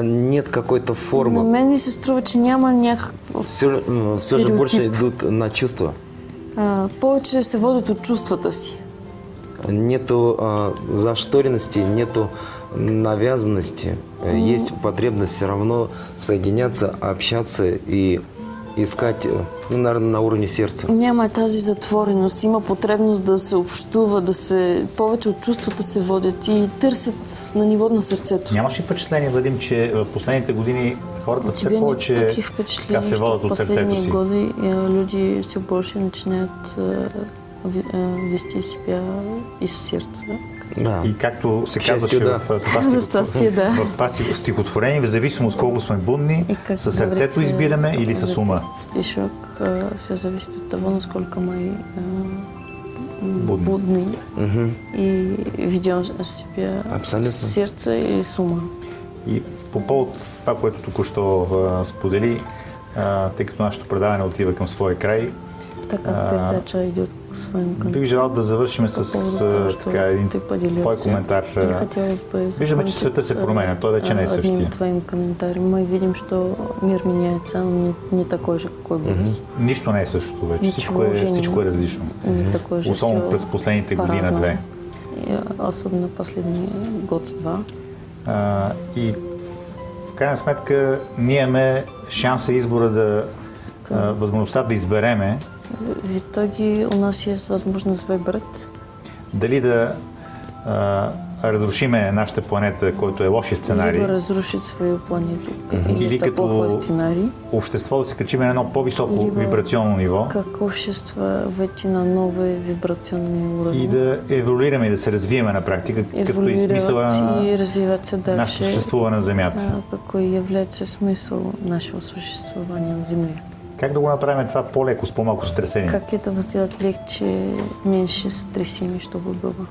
нет какой-то на формы. мен ми се струва, че няма някакво... Все же больше идут на чувства. Повече се водят от чувствата си. Нету зашторенности, нету навязанности. Есть потребность все равно соединяться, общаться и искать, ну, наверное, на уровне сердца. Няма тази затвореност, има потребност да се общува, да се... повече от чувствата се водят и търсят на ниво на сърцето. Нямаш ли впечатление, Вадим, че в последните години хората все Тебе нет повече таких така впечатления, се что водят в от сърцето последние си? годы люди все больше начинают вести себя из сердца. Да. И както се К казваше щастию, да. в това, За щастие, да. в това стихотворение, в зависимост колко сме будни, И как със сърцето говорится, избираме или с ума. этот стишок, все зависит от того, насколько мы Будни. будны Мгм. и ведем себя Абсолютно. с сердца или с ума. И по повод това, което току-що сподели, тъй като нашето предаване отива към своя край, Така передача идет к своим концам. бих желал да завършим с така, един твой коментар. Виждаме, че света се променя, той вече не е същия. Одним твоим комментарием мы видим, что мир меняется, он не такой же, какой был. Нищо не е същото вече, всичко е различно. Не такой же. Особено всё през последните по-разному. година-две. И особенно последний год-два. И в крайна сметка ние имаме шанса избора да възможността да избереме В итоге у нас есть возможность выбрать, дали да разрушиме нашата планета, който е лошия сценарий, либо разрушить свою планету, или это плохой като сценарий, общество да се качим на едно по-високо либо вибрационно ниво как общество войти на новые вибрационные уровни, и да еволюираме и да се развиеме на практика, като е смисъла эволюировать и на развиваться нашето дальше. съществуване на Земята. Какой является смысл нашего существования на Земле? Как да го направим това по-леко, с по-малко сътресение? Как этого сделать легче, меньше сотрясений, чтобы было?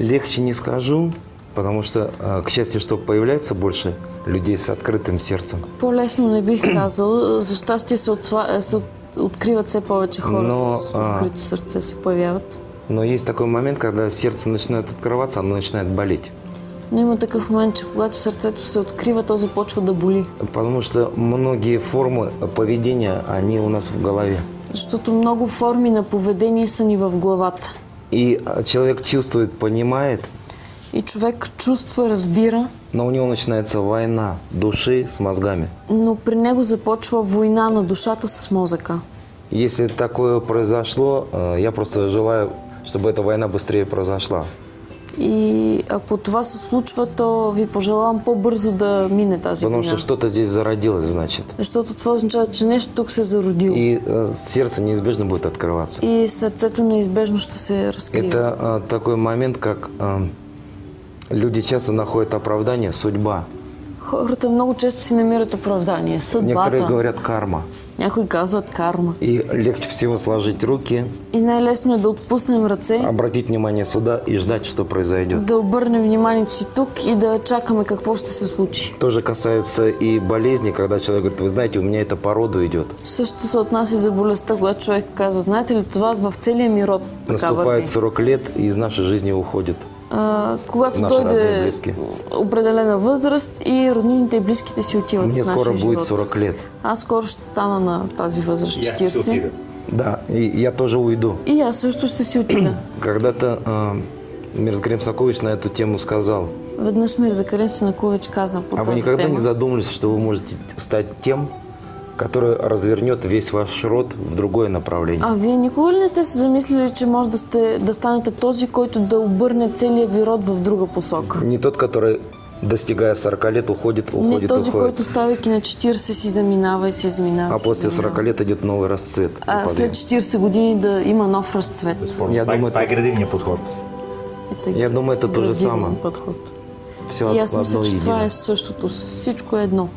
Легче не скажу, потому что, к счастью, что появляется больше людей с открытым сердцем. По-лесно не бих казал. За щастие се откриват все повече хора с открито сърце, се появяват. Но есть такой момент, когда сердце начинает открываться, оно начинает болеть. Но има такъв момент, че когато сърцето се открива, то започва да боли. Потому что многие формы поведения, они у нас в голове. Защото много форми на поведение са ни в главата. И человек чувствует, понимает, И човек чувства, разбира, но у него начинается война души с мозгами. но при него започва война на душата с мозъка. Если такое произошло, я просто желаю, чтобы эта война быстрее произошла. И ако това се случва, то ви пожелавам по-бързо да мине тази Потому война. что что-то здесь зародилось, значит. Защото това означава, че нещо тук се е зародило. И сердце неизбежно будет открываться. И сърцето неизбежно ще се разкрие. Это такой момент, как люди часто находят оправдание, судьба. Хората много често си намират оправдание. Съдбата. Некоторые говорят карма. Някои казват карма. И легче всего сложить руки, И най-лесно е да отпуснем ръце, обратить внимание сюда и ждать, что произойдет. да обърнем вниманието си тук и да чакаме какво ще се случи. Тоже касается и болезни, когда человек говорит, вы знаете, у меня это по роду идет. Също се отнася и за болестта, когато човек казва, знаете ли, това в целия ми род така върви. Наступает 40 лет и из нашей жизни уходит. Когато Наши родни и дойде близки. определена възраст и роднините и близките си отиват Мне от скоро нашия будет живот. 40 лет. Аз скоро ще стана на тази възраст, И аз ще се 40. отида. Да, и я тоже уйду. И аз също ще си отида. Когда-то Мирзгрем Сакович на эту тему сказал, Веднъж Мирза Карим Сенакович каза по а вы тази никогда тема. не задумывались, что вы можете стать тем, который развернет весь ваш род в другое направление? А вие никога ли не сте се замислили, че може да станете този, който да обърне целия ви род в друга посока? Не тот, который, достигая 40 лет, уходит, Не този, уходит. който ставайки на 40 си заминава и се заминава. А и се после заминава. 40 лет идет новый расцвет. А след 40 години да има нов разцвет. Безспорно. Я Това, думаю, това е градивният подход. Я думаю, это то же градивен самое. подход. Все И аз мисля, одно че това едино. е същото. Всичко е едно.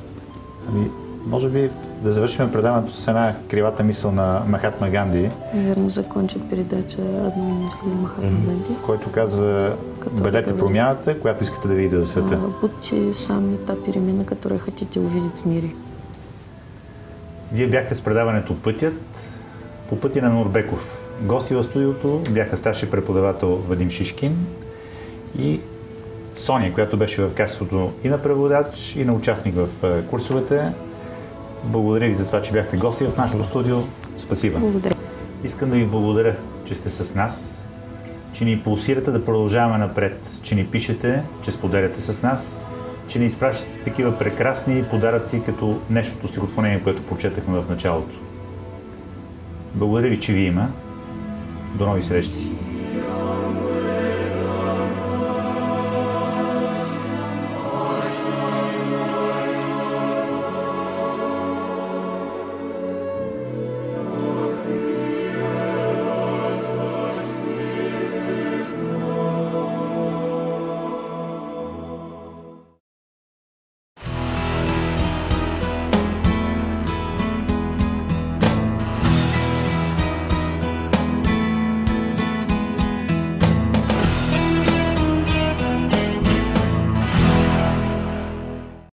Ами, може би да завършим предаването с една кривата мисъл на Махатма Ганди, Наверно, закончи передача одной мисли Махатма Ганди. който казва, Като бъдете говори. промяната, която искате да видите за света. Будьте сами та перемена, которую хотите увидеть в мире. Вие бяхте с предаването Пътят по пътя на Нурбеков. Гости в студиото бяха старши преподавател Вадим Шишкин и Соня, която беше в качеството и на преводач, и на участник в курсовете. Благодаря ви за това, че бяхте гости в нашото студио. Спасибо. Благодаря. Искам да ви благодаря, че сте с нас, че ни пулсирате да продължаваме напред, че ни пишете, че споделяте с нас, че ни изпращате такива прекрасни подаръци, като днешното стихотворение, което прочетахме в началото. Благодаря ви, че ви има. До нови срещи!